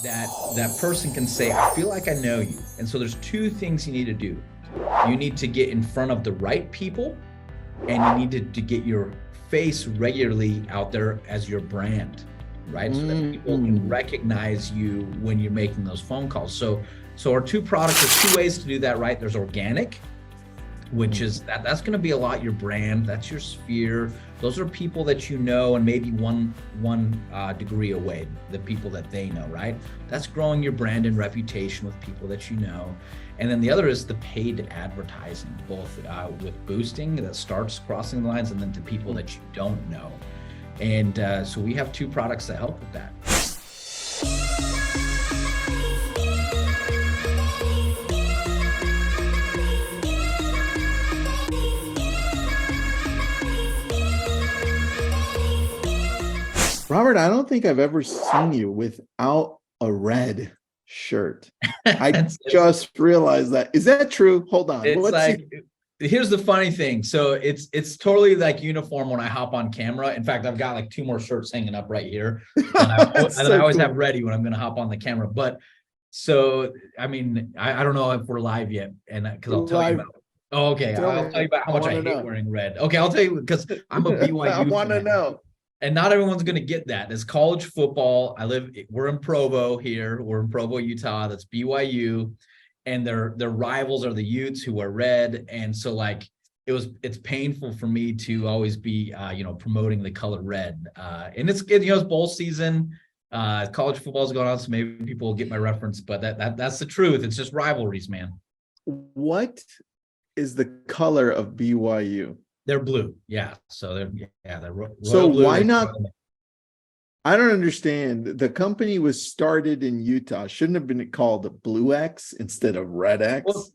that person can say, I feel like I know you. And so there's two things you need to do. You need to get in front of the right people, and you need to get your face regularly out there as your brand, right? So that people can recognize you when you're making those phone calls. So our two products, there's two ways to do that, right? There's organic, which is that's going to be a lot your brand, that's your sphere. Those are people that you know, and maybe one degree away, the people that they know, right? That's growing your brand and reputation with people that you know. And then the other is the paid advertising, both with boosting that starts crossing the lines, and then to people that you don't know. And so we have two products that help with that. Robert, I don't think I've ever seen you without a red shirt. I just realized that. Is that true? Hold on. Here's the funny thing. So it's totally like uniform when I hop on camera. In fact, I've got like two more shirts hanging up right here. And I always have ready when I'm going to hop on the camera. But so, I mean, I don't know if we're live yet, and because I'll tell you about. Oh, okay. I'll tell you about how much I hate wearing red. Okay, I'll tell you because I'm a BYU. I want to know. And not everyone's going to get that. It's college football. We're in Provo here. We're in Provo, Utah. That's BYU. And their rivals are the Utes, who wear red. And so like, it's painful for me to always be, promoting the color red. And it's bowl season. College football is going on, so maybe people will get my reference, but that's the truth. It's just rivalries, man. What is the color of BYU? They're blue. Yeah. So they're so blue. Why not? I don't understand. The company was started in Utah. Shouldn't have been called Blue X instead of Red X. Well,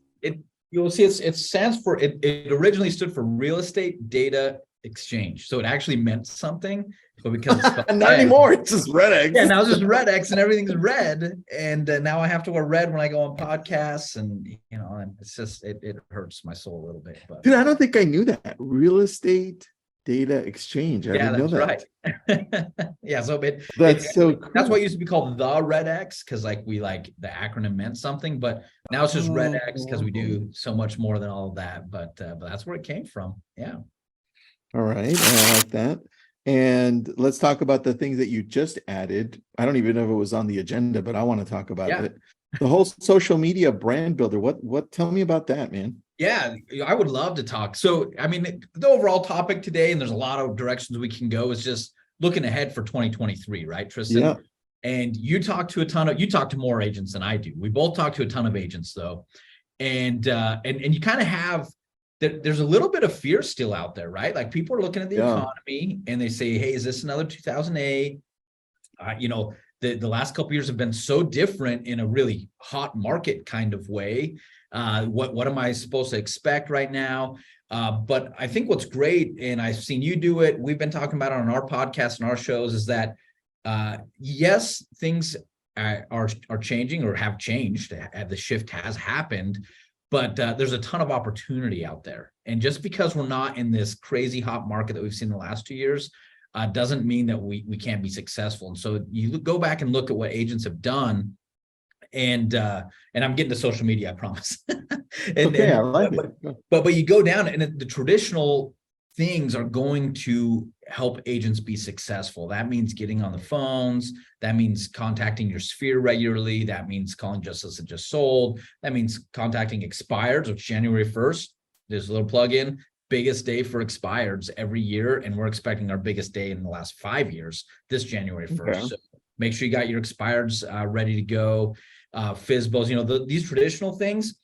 you'll see it stands for, it originally stood for Real Estate Data Exchange. So it actually meant something. But because it's not anymore, it's just Red X. Yeah, now it's just Red X and everything's red. And now I have to wear red when I go on podcasts, and and it's just it hurts my soul a little bit. But dude, I don't think I knew that. Real Estate Data Exchange. I didn't know that. Right. Yeah, so that's so cool. That's what used to be called the Red X, because like the acronym meant something, but now it's just Red X because we do so much more than all of that. But that's where it came from. Yeah. All right, I like that. And let's talk about the things that you just added. I don't even know if it was on the agenda, but I want to talk about it. The whole social media brand builder. What? Tell me about that, man. Yeah, I would love to talk. So, I mean, the overall topic today, and there's a lot of directions we can go, is just looking ahead for 2023, right, Tristan? Yeah. And you talk to more agents than I do. We both talk to a ton of agents, though. And you kind of have, there's a little bit of fear still out there, right? Like people are looking at the economy and they say, hey, is this another 2008? The last couple of years have been so different in a really hot market kind of way. What am I supposed to expect right now? But I think what's great, and I've seen you do it, we've been talking about it on our podcast and our shows, is that yes, things are changing or have changed. The shift has happened. But there's a ton of opportunity out there. And just because we're not in this crazy hot market that we've seen the last 2 years, doesn't mean that we can't be successful. And so you go back and look at what agents have done. And I'm getting to social media, I promise. I like it. But you go down, and the traditional things are going to help agents be successful. That means getting on the phones. That means contacting your sphere regularly. That means calling just as it just sold. That means contacting expireds, which January 1st, there's a little plug-in, biggest day for expireds every year. And we're expecting our biggest day in the last 5 years, this January 1st. Okay. So make sure you got your expireds ready to go. FSBOs, these traditional things,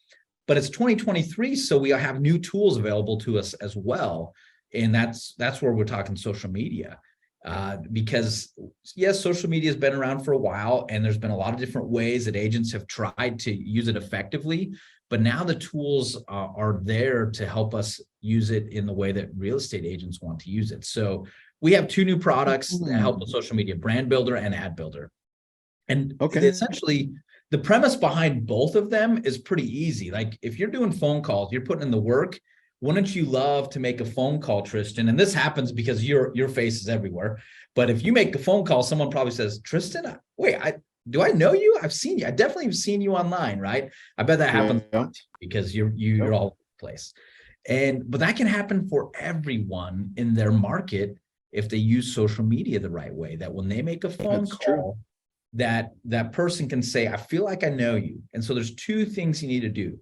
but it's 2023. So we have new tools available to us as well. And that's where we're talking social media, because yes, social media has been around for a while, and there's been a lot of different ways that agents have tried to use it effectively. But now the tools are there to help us use it in the way that real estate agents want to use it. So we have two new products that help with social media: Brand Builder and Ad Builder. And essentially, the premise behind both of them is pretty easy. Like if you're doing phone calls, you're putting in the work. Wouldn't you love to make a phone call, Tristan? And this happens because your face is everywhere. But if you make a phone call, someone probably says, Tristan, wait, do I know you? I've seen you. I definitely have seen you online, right? I bet that happens Yeah. because you're all over the place. But that can happen for everyone in their market if they use social media the right way, that when they make a phone That's call, that person can say, I feel like I know you. And so there's two things you need to do.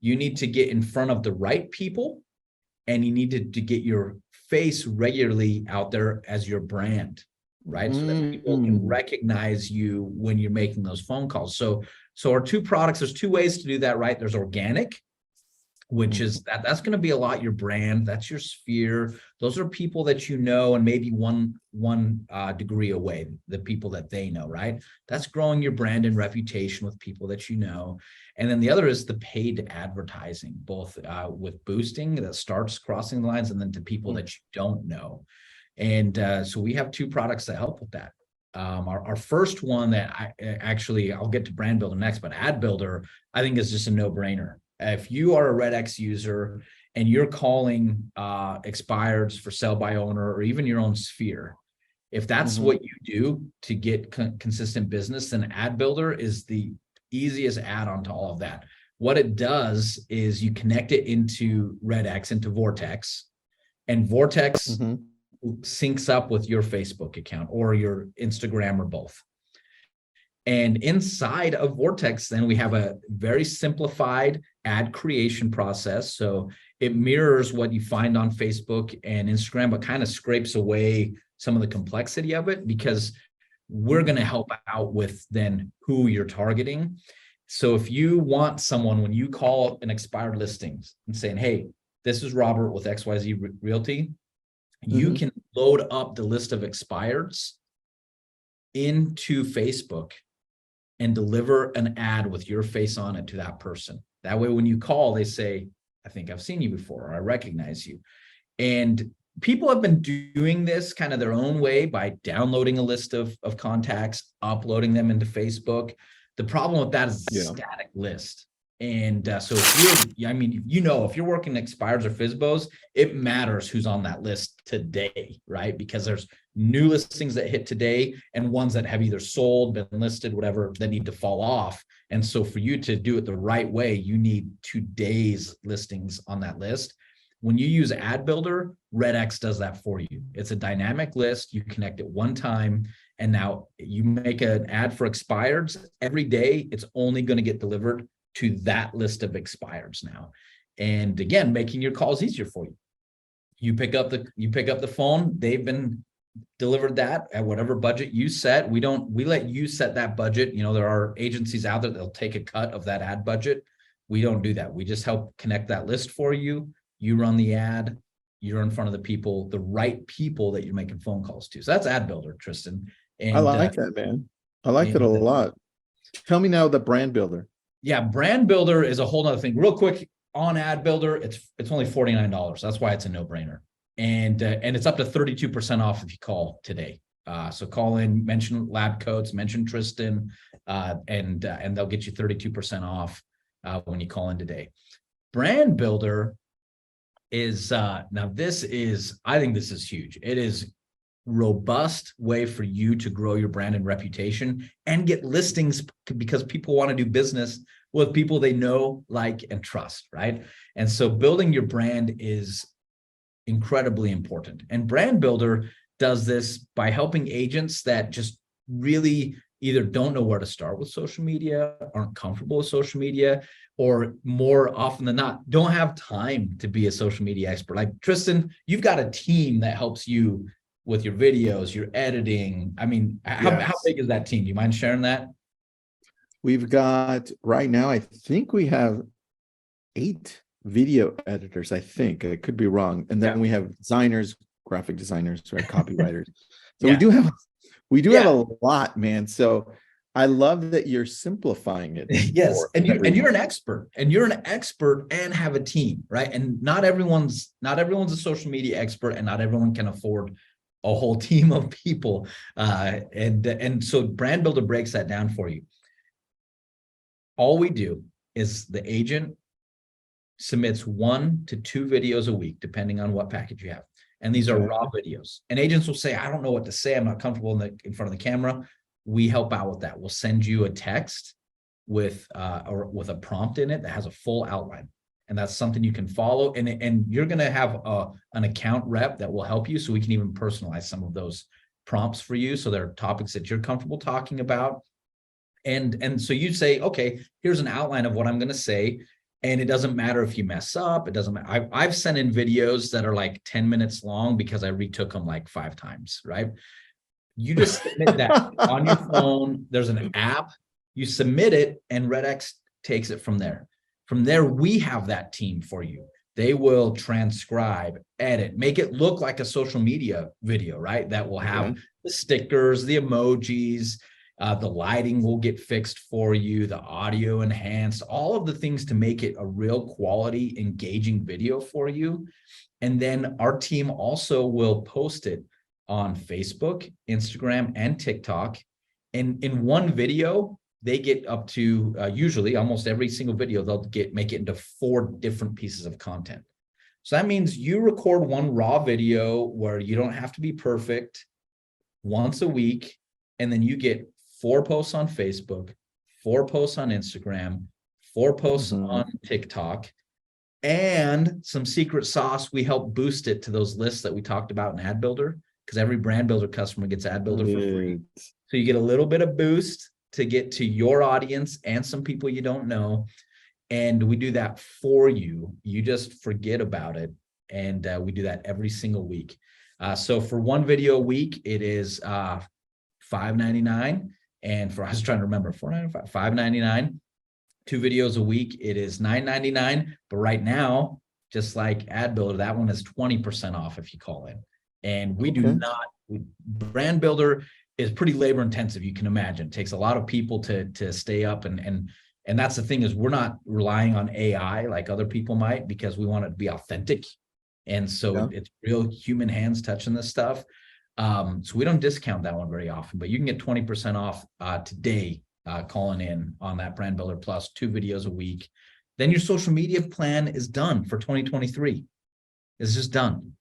You need to get in front of the right people, and you need to get your face regularly out there as your brand, right? So that people can recognize you when you're making those phone calls. So our two products, there's two ways to do that, right? There's organic, which is that's going to be a lot your brand. That's your sphere. Those are people that you know, and maybe one degree away, the people that they know, right? That's growing your brand and reputation with people that you know. And then the other is the paid advertising, both with boosting that starts crossing the lines, and then to people that you don't know. And so we have two products that help with that. Our first one that I'll get to brand builder next, but ad builder, I think is just a no-brainer. If you are a REDX user and you're calling expireds for sell by owner, or even your own sphere, if that's what you do to get consistent business, then ad builder is the easiest add-on to all of that. What it does is you connect it into REDX, into Vortex, and Vortex syncs up with your Facebook account or your Instagram or both. And inside of Vortex, then we have a very simplified ad creation process. So it mirrors what you find on Facebook and Instagram, but kind of scrapes away some of the complexity of it, because we're going to help out with then who you're targeting. So if you want someone, when you call an expired listings and saying, hey, this is Robert with XYZ Realty, you can load up the list of expireds into Facebook and deliver an ad with your face on it to that person. That way, when you call, they say, I think I've seen you before, or I recognize you. And people have been doing this kind of their own way by downloading a list of contacts, uploading them into Facebook. The problem with that is it's a static list. And so if you're working expireds or FSBOs, it matters who's on that list today, right? Because there's new listings that hit today and ones that have either sold, been listed, whatever, that need to fall off. And so for you to do it the right way, you need today's listings on that list. When you use Ad Builder, REDX does that for you. It's a dynamic list. You connect it one time, and now you make an ad for expireds every day. It's only going to get delivered to that list of expireds now. And again, making your calls easier for you. You pick up the phone. They've been delivered that at whatever budget you set. We let you set that budget. There are agencies out there that'll take a cut of that ad budget. We don't do that. We just help connect that list for you. You run the ad, you're in front of the right people that you're making phone calls to. So that's Ad Builder, Tristan. And I like that, man. I like that a lot. Tell me now the brand builder. Yeah, brand builder is a whole nother thing. Real quick on Ad Builder, it's only $49. That's why it's a no-brainer. And it's up to 32% off if you call today. So call in, mention LabCoats, mention Tristan, and they'll get you 32% off when you call in today. Brand builder is I think this is huge. It is robust way for you to grow your brand and reputation and get listings, because people want to do business with people they know, like, and trust, right? And so building your brand is incredibly important. And Brand Builder does this by helping agents that just really either don't know where to start with social media, aren't comfortable with social media, or more often than not, don't have time to be a social media expert. Like Tristan, you've got a team that helps you with your videos, your editing. I mean, how big is that team? Do you mind sharing that? We've got, right now, I think we have 8 video editors, I think. I could be wrong. And then we have designers, graphic designers, right? Copywriters. So we do have a lot, man. So I love that you're simplifying it. Yes. And you're an expert, and have a team, right? And not everyone's a social media expert, and not everyone can afford a whole team of people. And so Brand Builder breaks that down for you. All we do is the agent submits 1 to 2 videos a week, depending on what package you have. And these are raw videos. And agents will say, I don't know what to say. I'm not comfortable in front of the camera. we help out with that. We'll send you a text with a prompt in it that has a full outline. And that's something you can follow. And you're going to have an account rep that will help you. So we can even personalize some of those prompts for you. So there are topics that you're comfortable talking about. And so you say, okay, here's an outline of what I'm going to say. And it doesn't matter if you mess up. It doesn't matter. I've sent in videos that are like 10 minutes long because I retook them like 5 times, right? You just submit that on your phone. There's an app. You submit it and REDX takes it from there. From there, we have that team for you. They will transcribe, edit, make it look like a social media video, right? That will have the stickers, the emojis, the lighting will get fixed for you, the audio enhanced, all of the things to make it a real quality, engaging video for you. And then our team also will post it on Facebook, Instagram, and TikTok. And in one video, they get up to usually almost every single video, they'll make it into 4 different pieces of content. So that means you record one raw video where you don't have to be perfect once a week. And then you get 4 posts on Facebook, 4 posts on Instagram, 4 posts on TikTok, and some secret sauce. We help boost it to those lists that we talked about in Ad Builder, because every brand builder customer gets Ad Builder for free. So you get a little bit of boost to get to your audience and some people you don't know. And we do that for you. You just forget about it. And we do that every single week. So for one video a week, it is $5.99. And I was trying to remember, $4.95, $5.99. 2 videos a week, it is $9.99. But right now, just like Ad Builder, that one is 20% off if you call in. And we do not, brand builder is pretty labor intensive. You can imagine it takes a lot of people to stay up. And that's the thing, is we're not relying on AI like other people might, because we want it to be authentic. And so it's real human hands touching this stuff. So we don't discount that one very often, but you can get 20% off today calling in on that Brand Builder Plus, 2 videos a week. Then your social media plan is done for 2023. It's just done.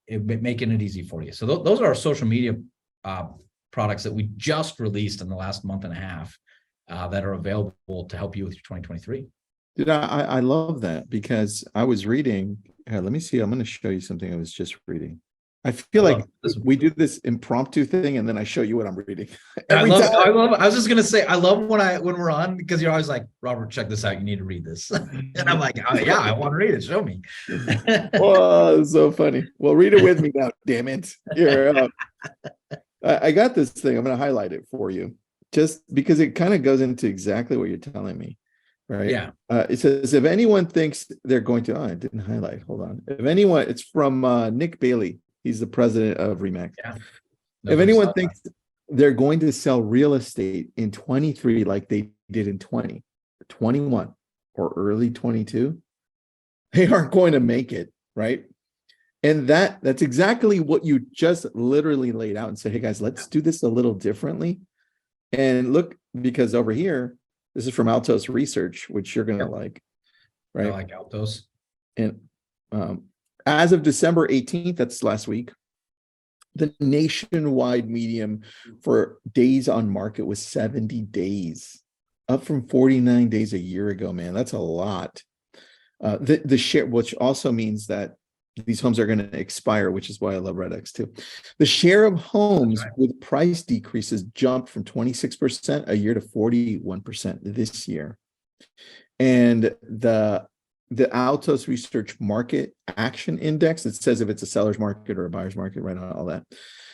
Making it easy for you. So those are our social media products that we just released in the last month and a half that are available to help you with your 2023. Dude, I love that, because I was reading. Let me see. I'm going to show you something I was just reading. I feel like we do this impromptu thing, and then I show you what I'm reading. I was just going to say, I love when we're on, because you're always like, Robert, check this out. You need to read this. And I'm like, oh, yeah, I want to read it. Show me. Oh, it's so funny. Well, read it with me now. Damn it. Here, I got this thing. I'm going to highlight it for you, just because it kind of goes into exactly what you're telling me. Right. Yeah. It says, if anyone thinks they're going to, I didn't highlight. Hold on. If anyone, it's from Nick Bailey. He's the president of RE/MAX. Yeah. If anyone thinks they're going to sell real estate in 23 like they did in 20, 21, or early 22, they aren't going to make it. Right. And that's exactly what you just literally laid out and said, hey guys, let's do this a little differently. And look, because over here, this is from Altos Research, which you're going to like, right? I like Altos. And as of December 18th, that's last week, the nationwide median for days on market was 70 days, up from 49 days a year ago, man. That's a lot. The share, which also means that these homes are going to expire, which is why I love REDX too. The share of homes with price decreases jumped from 26% a year to 41% this year. And the Altos Research Market Action Index, it says if it's a seller's market or a buyer's market, right on all that.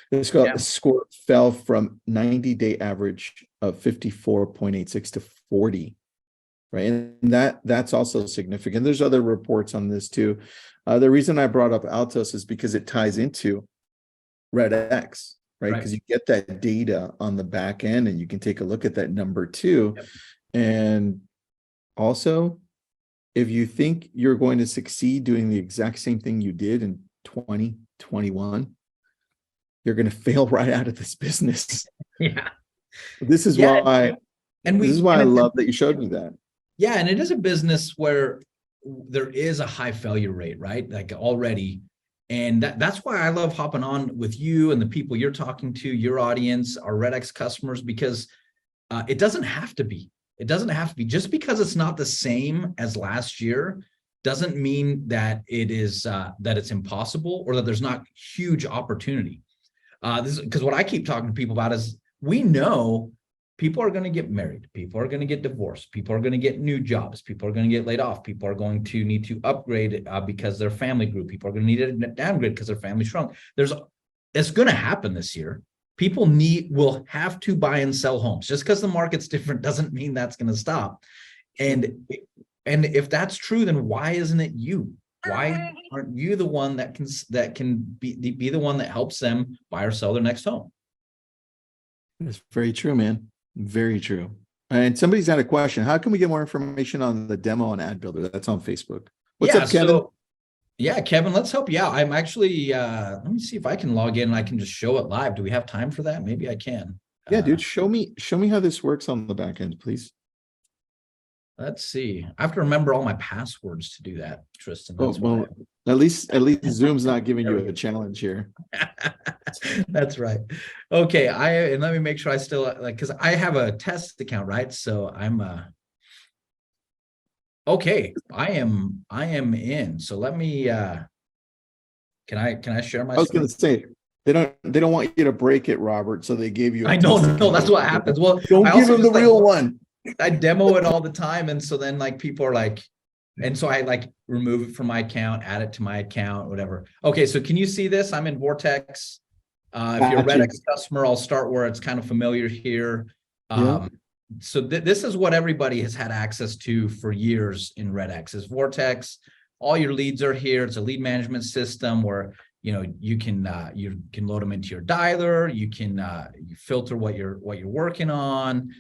The score fell from 90-day average of 54.86 to 40. Right. And that's also significant. There's other reports on this too. The reason I brought up Altos is because it ties into REDX, right? Because you get that data on the back end and you can take a look at that number too. Yep. And also, if you think you're going to succeed doing the exact same thing you did in 2021, you're going to fail right out of this business. Yeah. This is why I love that you showed me that. Yeah, and it is a business where there is a high failure rate, right? Like already, And that's why I love hopping on with you and the people you're talking to, your audience, our REDX customers, because it doesn't have to be. It doesn't have to be. Just because it's not the same as last year doesn't mean that it is that it's impossible or that there's not huge opportunity. This is because what I keep talking to people about is we know people are going to get married, people are going to get divorced, people are going to get new jobs, people are going to get laid off, people are going to need to upgrade because their family grew, people are going to need to downgrade because their family shrunk. It's going to happen this year. People will have to buy and sell homes. Just because the market's different doesn't mean that's going to stop. And if that's true, then why isn't it you? Why aren't you the one that can be the one that helps them buy or sell their next home? That's very true, man. Very true. And somebody's got a question. How can we get more information on the demo on Ad Builder? That's on Facebook. What's up, Kevin? Kevin, let's help you out. I'm actually, let me see if I can log in and I can just show it live. Do we have time for that? Maybe I can. Yeah, dude, show me how this works on the back end, please. Let's see. I have to remember all my passwords to do that, Tristan. That's well, at least Zoom's not giving you a challenge here. That's right. Okay, and let me make sure I still because I have a test account, right? So I'm okay. I am in. So let me can I share my I was going to say they don't want you to break it, Robert, so they gave you I know, that's what happens. Well, don't give them the real one. I demo it all the time, and so then people are like, and so I remove it from my account, add it to my account, whatever. Okay, so can you see this? I'm in Vortex. If you're a REDX customer, I'll start where it's kind of familiar here. So this is what everybody has had access to for years in REDX is Vortex. All your leads are here. It's a lead management system where you can load them into your dialer. You can you filter what you're working on.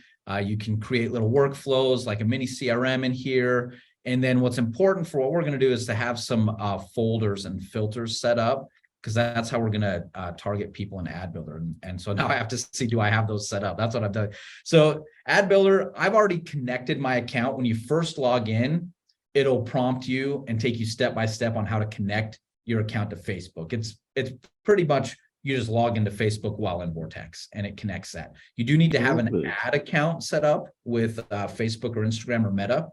You can create little workflows like a mini CRM in here. And then what's important for what we're going to do is to have some folders and filters set up, because that's how we're going to target people in Ad Builder. And so now I have to see, do I have those set up? That's what I've done. So Ad Builder, I've already connected my account. When you first log in, it'll prompt you and take you step by step on how to connect your account to Facebook. It's pretty much you just log into Facebook while in Vortex and it connects that. You do need to have an ad account set up with Facebook or Instagram or Meta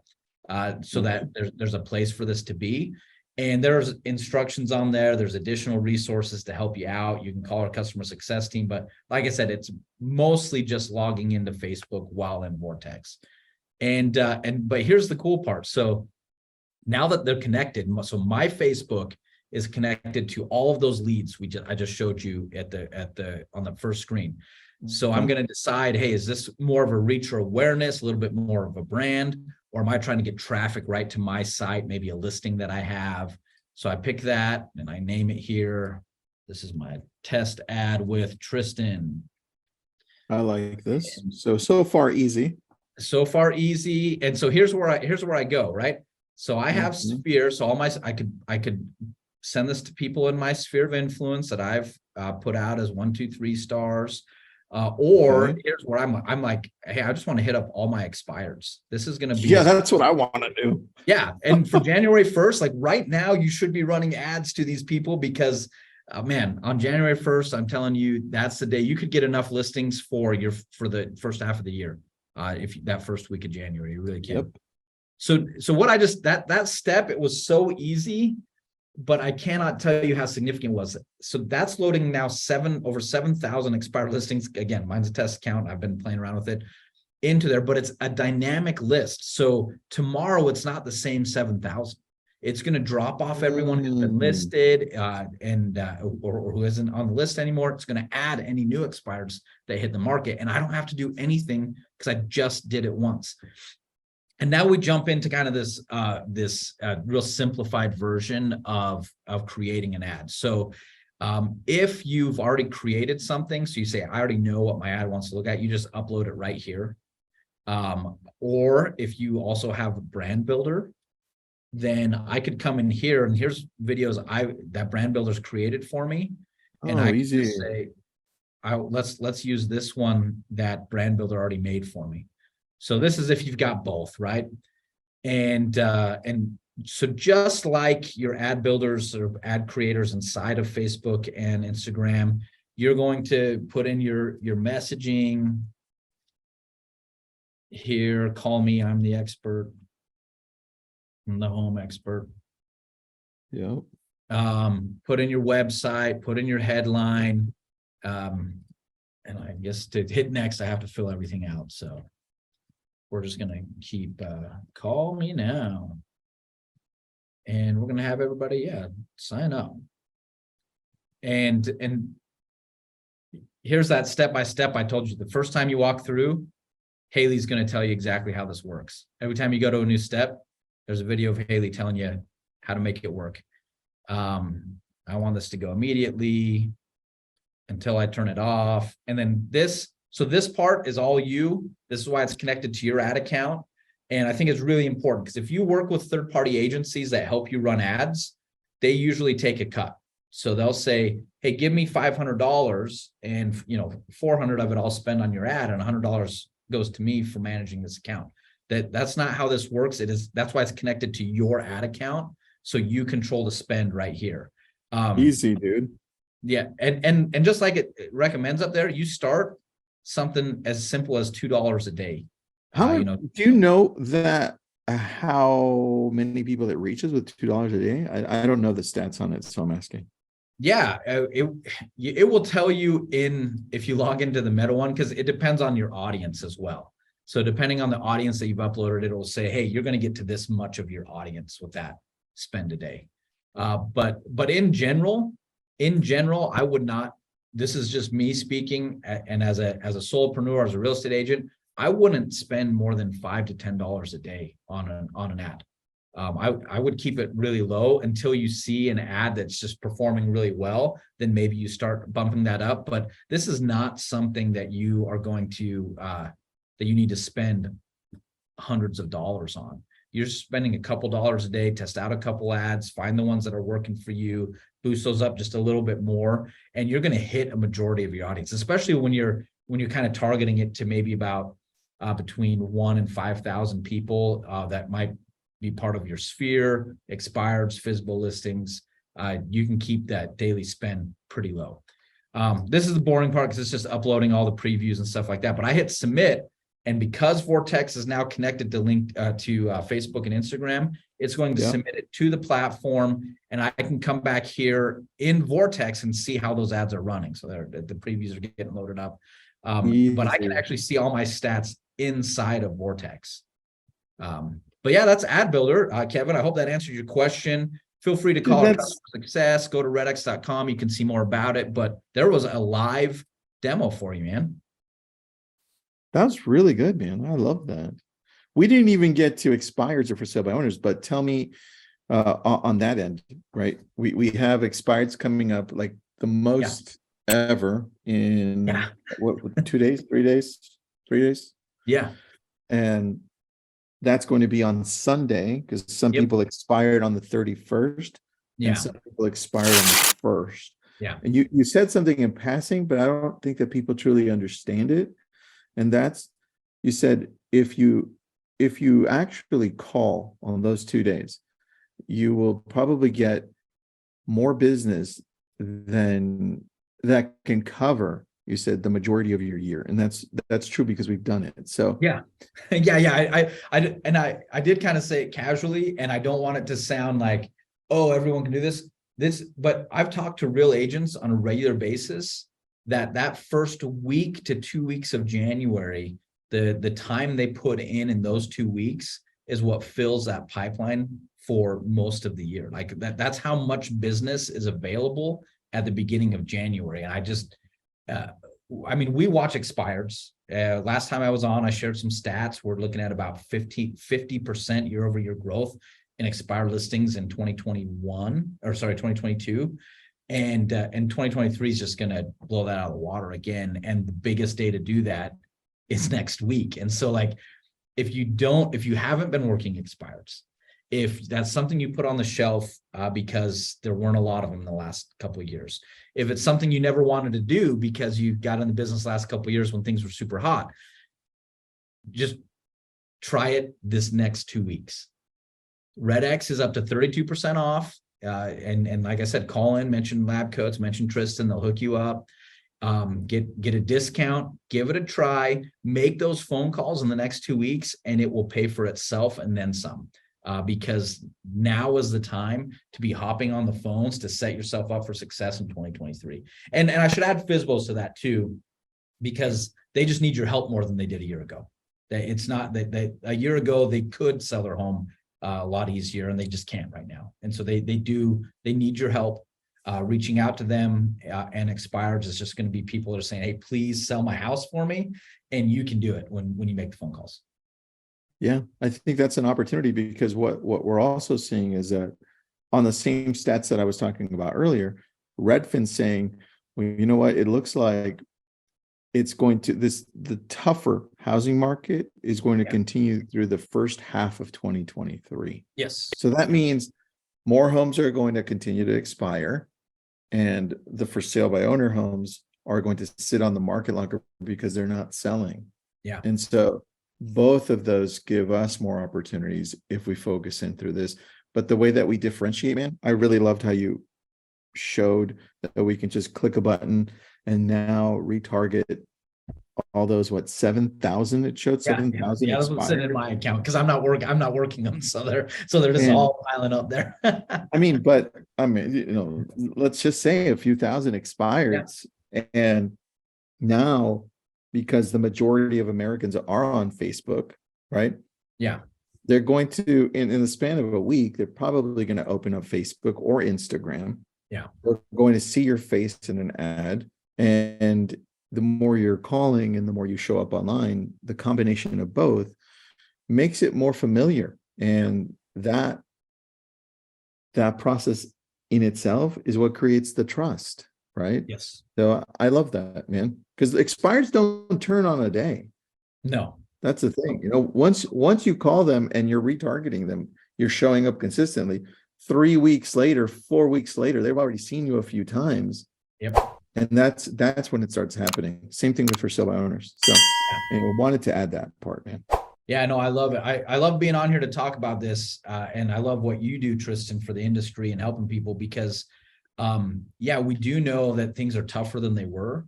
so that there's a place for this to be. And there's instructions on there. There's additional resources to help you out. You can call our customer success team. But like I said, it's mostly just logging into Facebook while in Vortex. But here's the cool part. So now that they're connected, so my Facebook is connected to all of those leads I just showed you on the first screen. So I'm going to decide, hey, is this more of a reach or awareness, a little bit more of a brand, or am I trying to get traffic right to my site, maybe a listing that I have? So I pick that and I name it here. This is my test ad with Tristan. I like this. So far easy. So far easy. And so here's where I go, right? So I have Sphere. So I could send this to people in my sphere of influence that I've put out as 1, 2, 3 stars. Here's where I'm like, hey, I just want to hit up all my expireds. This is going to be that's what I want to do. Yeah, and for January 1st, like right now, you should be running ads to these people because, man, on January 1st, I'm telling you, that's the day you could get enough listings for the first half of the year. If that first week of January, you really can. Yep. So what I just that step, it was so easy. But I cannot tell you how significant it was. So that's loading now over 7,000 expired listings. Again, mine's a test account. I've been playing around with it into there, but it's a dynamic list. So tomorrow it's not the same 7,000. It's going to drop off everyone who's been listed or who isn't on the list anymore. It's going to add any new expireds that hit the market. And I don't have to do anything because I just did it once. And now we jump into kind of this real simplified version of creating an ad. So if you've already created something, so you say, I already know what my ad wants to look at, you just upload it right here. Or if you also have a brand builder, then I could come in here and here's videos that brand builder's created for me. And I can just say, let's use this one that brand builder already made for me. So this is if you've got both, right? And So just like your ad builders or ad creators inside of Facebook and Instagram, you're going to put in your messaging here. Call me, I'm the expert. I'm the home expert. Yeah. Put in your website, put in your headline. And I guess to hit next, I have to fill everything out. So we're just going to keep call me now. And we're going to have everybody, sign up. And here's that step-by-step I told you. The first time you walk through, Haley's going to tell you exactly how this works. Every time you go to a new step, there's a video of Haley telling you how to make it work. I want this to go immediately until I turn it off. And then so this part is all you. This is why it's connected to your ad account. And I think it's really important because if you work with third-party agencies that help you run ads, they usually take a cut. So they'll say, hey, give me $500 and 400 of it I'll spend on your ad and $100 goes to me for managing this account. That's not how this works. That's why it's connected to your ad account. So you control the spend right here. Easy, dude. Yeah. And just like it recommends up there, you start something as simple as $2 a day. Do you know that how many people it reaches with $2 a day? I don't know the stats on it, so I'm asking. Yeah, it will tell you if you log into the Meta one, because it depends on your audience as well. So depending on the audience that you've uploaded, it will say, hey, you're going to get to this much of your audience with that spend a day. But in general, I would not. This is just me speaking, and as a solopreneur, as a real estate agent, I wouldn't spend more than $5 to $10 a day on an ad. I would keep it really low until you see an ad that's just performing really well. Then maybe you start bumping that up. But this is not something that you are going to that you need to spend hundreds of dollars on. You're spending a couple dollars a day, test out a couple ads, find the ones that are working for you, boost those up just a little bit more, and you're going to hit a majority of your audience, especially when you're kind of targeting it to maybe about between 1,000 and 5,000 people that might be part of your sphere, expireds, visible listings. You can keep that daily spend pretty low. This is the boring part because it's just uploading all the previews and stuff like that. But I hit submit, and because Vortex is now connected to Facebook and Instagram, it's going to submit it to the platform, and I can come back here in Vortex and see how those ads are running. So the previews are getting loaded up. But I can actually see all my stats inside of Vortex. But yeah, that's Ad Builder. Kevin, I hope that answered your question. Feel free to call Customer Success. Go to redx.com. You can see more about it. But there was a live demo for you, man. That was really good, man. I love that. We didn't even get to expireds or for sale by owners, but tell me on that end, right? We have expireds coming up like the most ever in what 2 days, 3 days, 3 days? Yeah. And that's going to be on Sunday because some people expired on the 31st and some people expired on the 1st. Yeah. And you said something in passing, but I don't think that people truly understand it. And that's, you said, if you actually call on those 2 days, you will probably get more business than that can cover, you said, the majority of your year. And that's true because we've done it. So I did kind of say it casually, and I don't want it to sound like, oh, everyone can do this, but I've talked to real agents on a regular basis that first week to 2 weeks of January, the time they put in those 2 weeks is what fills that pipeline for most of the year. Like that's how much business is available at the beginning of January. And I just, we watch expireds. Last time I was on, I shared some stats. We're looking at about 50% year over year growth in expired listings in 2022. And 2023 is just going to blow that out of the water again. And the biggest day to do that is next week. And so like, if you haven't been working expireds, if that's something you put on the shelf because there weren't a lot of them in the last couple of years, if it's something you never wanted to do because you got in the business last couple of years when things were super hot, just try it this next 2 weeks. REDX is up to 32% off. And like I said, call in, mention LabCoats, mention Tristan, they'll hook you up. Get a discount, give it a try, make those phone calls in the next 2 weeks, and it will pay for itself and then some. Because now is the time to be hopping on the phones to set yourself up for success in 2023. And I should add FSBOs to that too, because they just need your help more than they did a year ago. It's not that a year ago they could sell their home a lot easier, and they just can't right now. And so they need your help. Reaching out to them and expireds is just going to be people that are saying, hey, please sell my house for me. And you can do it when you make the phone calls. Yeah, I think that's an opportunity, because what we're also seeing is that on the same stats that I was talking about earlier, REDfin saying, well, you know what, it looks like it's going to, the tougher housing market is going to continue through the first half of 2023. Yes. So that means more homes are going to continue to expire, and the for sale by owner homes are going to sit on the market longer because they're not selling. Yeah. And so both of those give us more opportunities if we focus in through this. But the way that we differentiate, man, I really loved how you showed that we can just click a button and now retarget all those, 7,000 it showed, 7,000. Yeah, that's what's sitting in my account because I'm not working them, so they're just all piling up there. Let's just say a few thousand expired, and now, because the majority of Americans are on Facebook, right? Yeah. They're going to, in the span of a week, they're probably going to open up Facebook or Instagram. Yeah. They're going to see your face in an ad. And the more you're calling and the more you show up online, the combination of both makes it more familiar. And that process in itself is what creates the trust, right? Yes. So I love that, man, because expireds don't turn on a day. No. That's the thing. Once you call them and you're retargeting them, you're showing up consistently. 3 weeks later, 4 weeks later, they've already seen you a few times. Yep. And that's when it starts happening. Same thing with for sale by owners. So I wanted to add that part, man. Yeah, no, I love it. I love being on here to talk about this. And I love what you do, Tristan, for the industry and helping people, because we do know that things are tougher than they were,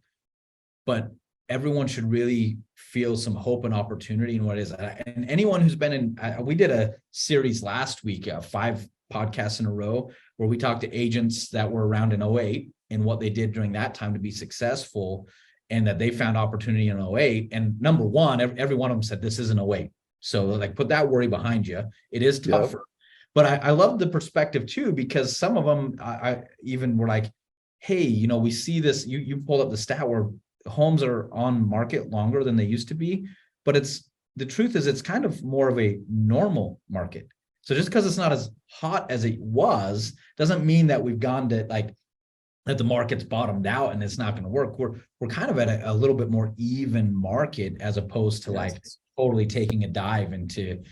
but everyone should really feel some hope and opportunity in what it is. And anyone who's been in, we did a series last week, 5 podcasts in a row, where we talked to agents that were around in 08 and what they did during that time to be successful, and that they found opportunity in 08. And number one, every one of them said, this isn't 08. So like, put that worry behind you. It is tougher. Yep. But I love the perspective too, because some of them I even were like, hey, we see this, you pulled up the stat where homes are on market longer than they used to be, but the truth is it's kind of more of a normal market. So just because it's not as hot as it was doesn't mean that we've gone to that the market's bottomed out and it's not going to work. We're kind of at a little bit more even market, as opposed to totally taking a dive into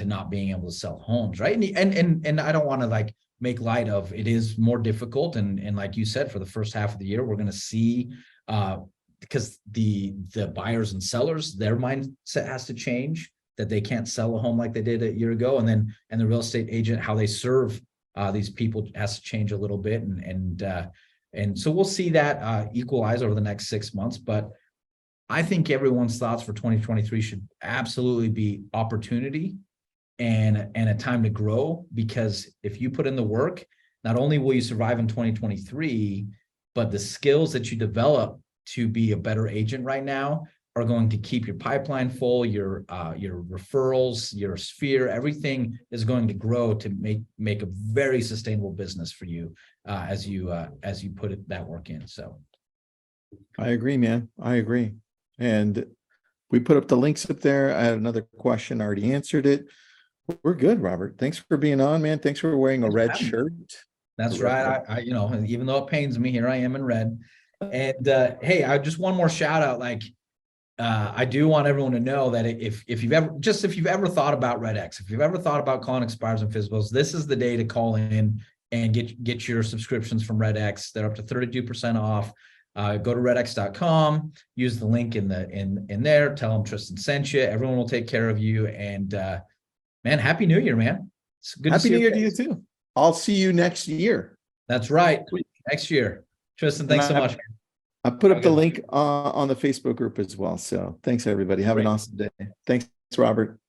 not being able to sell homes, right? And I don't want to make light of it. Is more difficult, and like you said, for the first half of the year, we're going to see because the buyers and sellers, their mindset has to change, that they can't sell a home like they did a year ago, and the real estate agent, how they serve these people, has to change a little bit, and so we'll see that equalize over the next 6 months. But I think everyone's thoughts for 2023 should absolutely be opportunity and a time to grow, because if you put in the work, not only will you survive in 2023, but the skills that you develop to be a better agent right now are going to keep your pipeline full, your referrals, your sphere, everything is going to grow to make a very sustainable business for you as you put that work in. So I agree, man. I agree. And we put up the links up there. I had another question, I already answered it. We're good, Robert. Thanks for being on, man. Thanks for wearing a red shirt. That's right. I even though it pains me, here I am in red. And hey, I just one more shout out. I do want everyone to know that if you've ever thought about REDX, if you've ever thought about calling expires and FSBOs, this is the day to call in and get your subscriptions from REDX. They're up to 32% off. Go to redx.com, use the link in there, tell them Tristan sent you. Everyone will take care of you. And man, Happy New Year, man. It's good to Happy see New you. Year to you too. I'll see you next year. That's right. Next year. Tristan, thanks so much. I put up Have a the good link on the Facebook group as well. So thanks everybody. Have an Great. awesome day. Thanks, Robert.